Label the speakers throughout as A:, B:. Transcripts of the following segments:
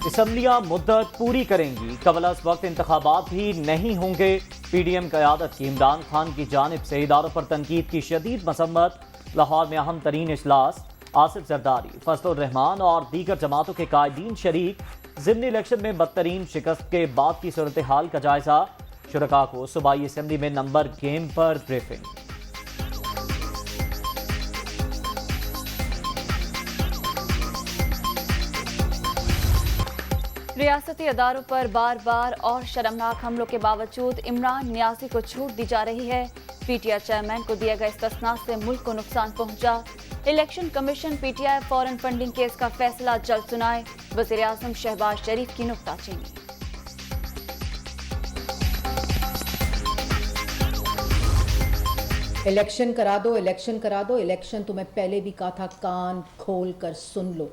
A: اسمبلیاں مدت پوری کریں گی، قبل از وقت انتخابات بھی نہیں ہوں گے۔ پی ڈی ایم قیادت کی عمران خان کی جانب سے اداروں پر تنقید کی شدید مذمت۔ لاہور میں اہم ترین اجلاس، آصف زرداری، فضل الرحمان اور دیگر جماعتوں کے قائدین شریک۔ ضمنی الیکشن میں بدترین شکست کے بعد کی صورتحال کا جائزہ، شرکاء کو صوبائی اسمبلی میں نمبر گیم پر بریفنگ۔
B: ریاستی اداروں پر بار بار اور شرمناک حملوں کے باوجود عمران نیازی کو چھوٹ دی جا رہی ہے۔ پی ٹی آئی چیئرمین کو دیا گیا استثناء سے ملک کو نقصان پہنچا۔ Election commission P T I foreign funding case کا فیصلہ جلد سنائے، وزیر اعظم شہباز شریف کی نکتہ چینی۔
C: الیکشن کرا دو، الیکشن کرا دو، الیکشن تمہیں پہلے بھی کہا تھا، کان کھول کر سن لو۔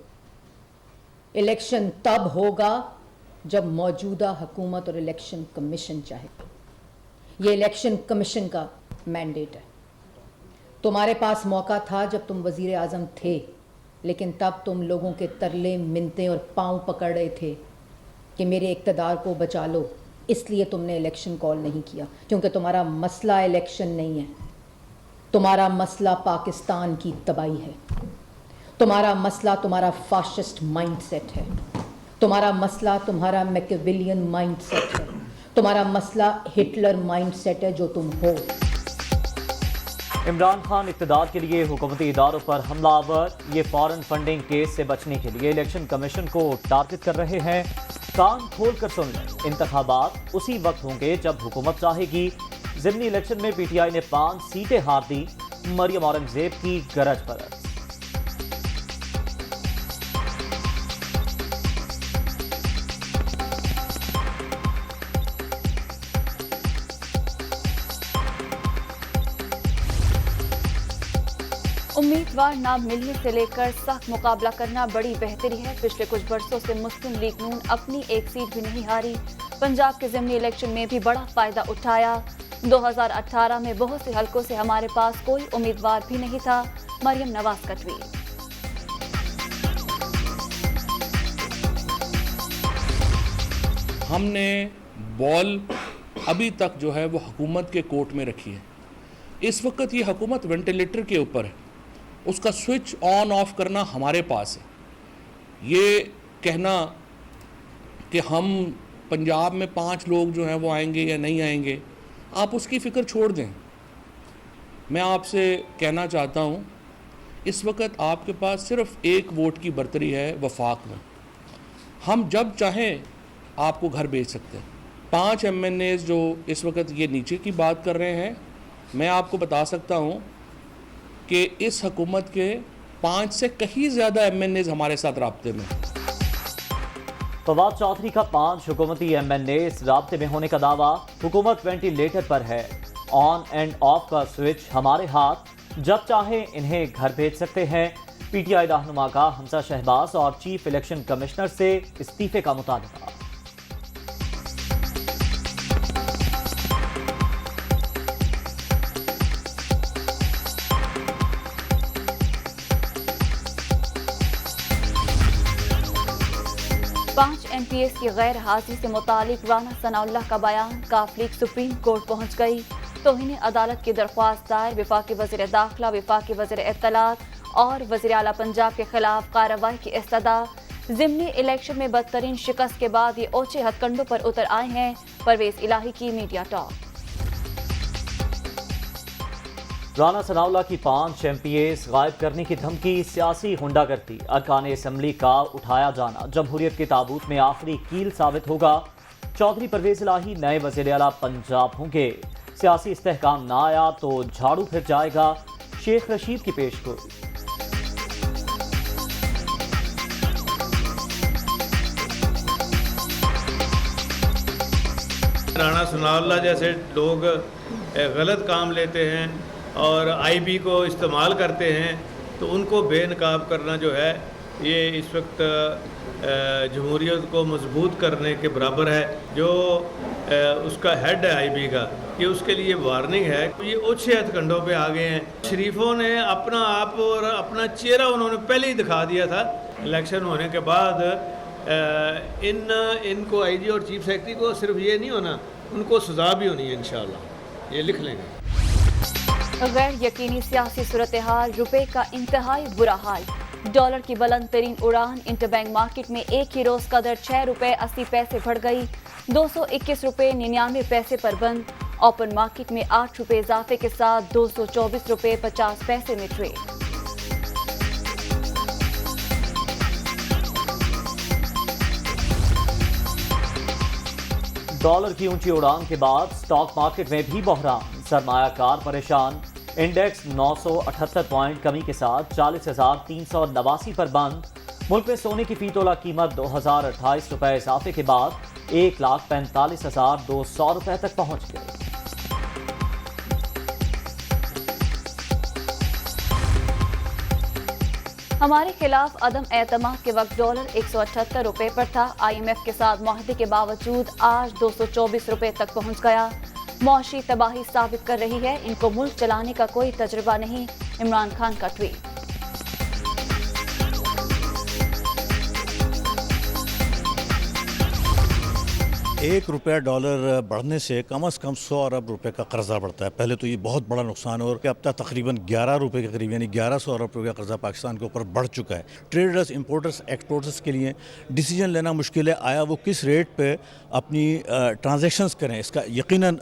C: الیکشن تب ہوگا جب موجودہ حکومت اور الیکشن کمیشن چاہے۔ یہ الیکشن کمیشن کا مینڈیٹ ہے۔ تمہارے پاس موقع تھا جب تم وزیر اعظم تھے، لیکن تب تم لوگوں کے ترلے منتیں اور پاؤں پکڑ رہے تھے کہ میرے اقتدار کو بچا لو، اس لیے تم نے الیکشن کال نہیں کیا، کیونکہ تمہارا مسئلہ الیکشن نہیں ہے، تمہارا مسئلہ پاکستان کی تباہی ہے، تمہارا مسئلہ تمہارا فاشسٹ مائنڈ سیٹ ہے، تمہارا مسئلہ تمہارا میکیویلین مائنڈ سیٹ ہے، تمہارا مسئلہ ہٹلر مائنڈ سیٹ ہے جو تم ہو۔
A: عمران خان اقتدار کے لیے حکومتی اداروں پر حملہ آور، یہ فارن فنڈنگ کیس سے بچنے کے لیے الیکشن کمیشن کو ٹارگٹ کر رہے ہیں۔ کان کھول کر سن لیں، انتخابات اسی وقت ہوں گے جب حکومت چاہے گی۔ ضمنی الیکشن میں پی ٹی آئی نے 5 سیٹیں ہار دی، مریم اورنگزیب کی گرج پرست۔
B: امیدوار نہ ملنے سے لے کر سخت مقابلہ کرنا بڑی بہتری ہے۔ پچھلے کچھ برسوں سے مسلم لیگ نون اپنی ایک سیٹ بھی نہیں ہاری، پنجاب کے ضمنی الیکشن میں بھی بڑا فائدہ اٹھایا۔ 2018 میں بہت سے حلقوں سے ہمارے پاس کوئی امیدوار بھی نہیں تھا، مریم نواز کا ٹویٹ۔
D: ہم نے بال ابھی تک جو ہے وہ حکومت کے کورٹ میں رکھی ہے۔ اس وقت یہ حکومت وینٹیلیٹر کے اوپر ہے، اس کا سوئچ آن آف کرنا ہمارے پاس ہے۔ یہ کہنا کہ ہم پنجاب میں 5 لوگ جو ہیں وہ آئیں گے یا نہیں آئیں گے، آپ اس کی فکر چھوڑ دیں۔ میں آپ سے کہنا چاہتا ہوں، اس وقت آپ کے پاس صرف ایک ووٹ کی برتری ہے وفاق میں۔ ہم جب چاہیں آپ کو گھر بھیج سکتے ہیں۔ 5 ایم این ایز جو اس وقت یہ نیچے کی بات کر رہے ہیں، میں آپ کو بتا سکتا ہوں کہ اس حکومت کے 5 سے کہیں زیادہ ایم این ایز ہمارے ساتھ رابطے میں۔
A: فواد چودھری کا 5 حکومتی ایم این ایز رابطے میں ہونے کا دعویٰ، حکومت وینٹیلیٹر پر ہے، آن اینڈ آف کا سوئچ ہمارے ہاتھ، جب چاہیں انہیں گھر بھیج سکتے ہیں۔ پی ٹی آئی رہنما کا حمزہ شہباز اور چیف الیکشن کمشنر سے استعفے کا مطالبہ۔
B: پانچ ایم پی ایس کی غیر حاضری سے متعلق رانا ثناء اللہ کا بیان، کاف لیگ سپریم کورٹ پہنچ گئی۔ توہین عدالت کی درخواست دائر، وفاقی وزیر داخلہ، وفاقی وزیر اطلاعات اور وزیر اعلیٰ پنجاب کے خلاف کارروائی کی استدعا۔ ضمنی الیکشن میں بدترین شکست کے بعد یہ اوچھے ہتھ کنڈوں پر اتر آئے ہیں، پرویز الہی کی میڈیا ٹاک۔
A: رانا ثناء اللہ کی 5 ایم پی ایس غائب کرنے کی دھمکی، سیاسی غنڈہ گردی، ارکان اسمبلی کا اٹھایا جانا جمہوریت کے تابوت میں آخری کیل ثابت ہوگا۔ چودھری پرویز الہی نئے وزیر اعلیٰ پنجاب ہوں گے، سیاسی استحکام نہ آیا تو جھاڑو پھر جائے گا، شیخ رشید کی پیش گوئی۔
E: رانا ثناء اللہ جیسے لوگ غلط کام لیتے ہیں اور آئی بی کو استعمال کرتے ہیں، تو ان کو بے نقاب کرنا جو ہے یہ اس وقت جمہوریت کو مضبوط کرنے کے برابر ہے۔ جو اس کا ہیڈ ہے آئی بی کا، یہ اس کے لیے وارننگ ہے۔ یہ اوچھے ہتھ کنڈوں پہ آ گئے ہیں۔ شریفوں نے اپنا آپ اور اپنا چہرہ انہوں نے پہلے ہی دکھا دیا تھا۔ الیکشن ہونے کے بعد ان کو آئی جی اور چیف سیکرٹری کو صرف یہ نہیں ہونا، ان کو سزا بھی ہونی ہے انشاءاللہ، یہ لکھ لیں گے۔
B: غیر یقینی سیاسی صورتحال، روپے کا انتہائی برا حال، ڈالر کی بلند ترین اڑان، انٹر بینک مارکیٹ میں ایک ہی روز قدر 6 روپے 80 پیسے بڑھ گئی، 221 روپے 99 پیسے پر بند، اوپن مارکیٹ میں 8 روپے اضافے کے ساتھ 224 روپے 50 پیسے میں ٹریڈ۔
A: ڈالر کی اونچی اڑان کے بعد سٹاک مارکیٹ میں بھی بحران، سرمایہ کار پریشان، انڈیکس 978 پوائنٹ کمی کے ساتھ 40,389 پر بند، ملک میں سونے کی فی تولہ قیمت 2028 روپے اضافے کے بعد 1,45,200 روپے تک پہنچ گئی۔
B: ہمارے خلاف عدم اعتماد کے وقت ڈالر 178 روپے پر تھا، آئی ایم ایف کے ساتھ معاہدے کے باوجود آج 224 روپے تک پہنچ گیا۔ معاشی تباہی ثابت کر رہی ہے ان کو ملک چلانے کا کوئی تجربہ نہیں، عمران خان کا ٹویٹ۔
F: ایک روپیہ ڈالر بڑھنے سے کم از کم 100 ارب روپے کا قرضہ بڑھتا ہے۔ پہلے تو یہ بہت بڑا نقصان ہے اور اب تک تقریباً 11 روپے کے قریب یعنی 1100 ارب روپے کا قرضہ پاکستان کے اوپر بڑھ چکا ہے۔ ٹریڈرز، امپورٹرز، ایکسپورٹرز کے لیے ڈیسیجن لینا مشکل ہے، آیا وہ کس ریٹ پہ اپنی ٹرانزیکشنز کریں، اس کا یقیناً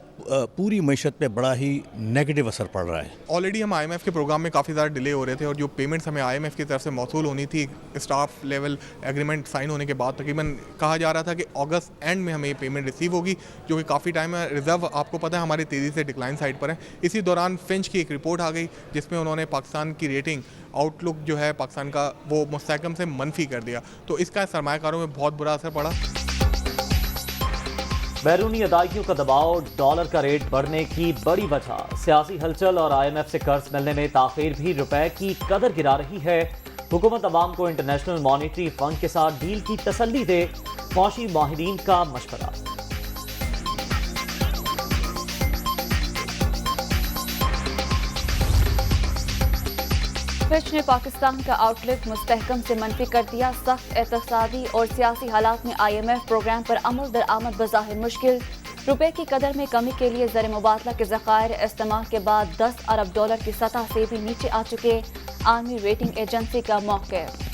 F: پوری معیشت پہ بڑا ہی نیگیٹو اثر پڑ رہا ہے۔
G: آلریڈی ہم آئی ایم ایف کے پروگرام میں کافی زیادہ ڈیلے ہو رہے تھے اور جو پیمنٹس ہمیں آئی ایم ایف کی طرف سے موصول ہونی تھی اسٹاف لیول ایگریمنٹ سائن ہونے کے بعد، تقریباً کہا جا رہا تھا کہ اگست اینڈ میں ہمیں یہ پیمنٹ ریسیو ہوگی، جو کہ کافی ٹائم ہے۔ ریزرو آپ کو پتہ ہے ہماری تیزی سے ڈکلائن سائڈ پر ہے۔ اسی دوران فنچ کی ایک رپورٹ آ گئی جس میں انہوں نے پاکستان کی ریٹنگ آؤٹ لک جو ہے پاکستان کا وہ مستحکم سے منفی کر دیا، تو اس کا سرمایہ کاروں میں بہت برا اثر پڑا۔
A: بیرونی ادائیگیوں کا دباؤ ڈالر کا ریٹ بڑھنے کی بڑی وجہ، سیاسی ہلچل اور آئی ایم ایف سے قرض ملنے میں تاخیر بھی روپے کی قدر گرا رہی ہے۔ حکومت عوام کو انٹرنیشنل مانیٹری فنڈ کے ساتھ ڈیل کی تسلی دے، معاشی ماہرین کا مشورہ۔
B: فچ نے پاکستان کا آؤٹ لک مستحکم سے منفی کر دیا، سخت اقتصادی اور سیاسی حالات میں آئی ایم ایف پروگرام پر عمل درآمد بظاہر مشکل، روپے کی قدر میں کمی کے لیے زر مبادلہ کے ذخائر استعمال کے بعد 10 ارب ڈالر کی سطح سے بھی نیچے آ چکے، عالمی ریٹنگ ایجنسی کا موقف۔